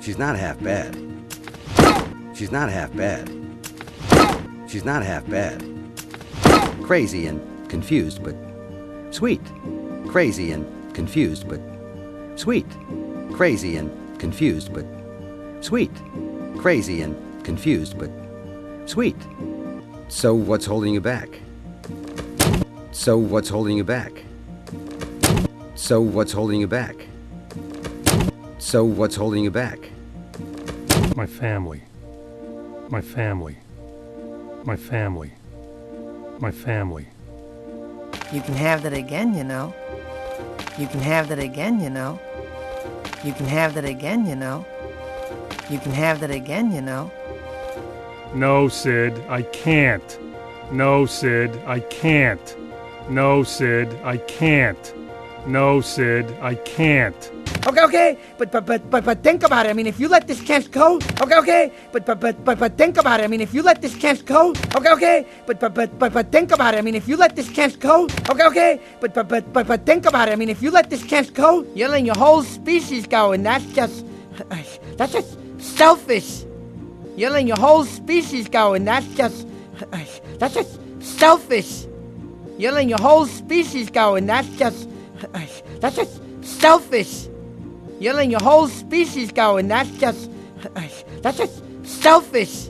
She's not half bad. She's not half bad. She's not half bad. Crazy and confused, but sweet. Crazy and confused, but sweet. Crazy and confused, but sweet. Crazy and confused, but sweet. So what's holding you back? So what's holding you back? So what's holding you back? So what's holding you back? My family. My family. My family. My family. You can have that again, you know. You can have that again, you know. You can have that again, you know. You can have that again, you know. No, Sid, I can't. No, Sid, I can't. No, Sid, I can't. No, Sid, I can't. Okay, but think about it. I mean, if you let this chance go, okay, but think about it. I mean, if you let this chance go, okay, but think about it. I mean, if you let this chance go, okay, but think about it. I mean, if you let this chance go, you're letting your whole species go, and that's just selfish. You're letting your whole species go, and that's just selfish. You're letting your whole species go, and that's just selfish. You're letting your whole species go, and that's just selfish.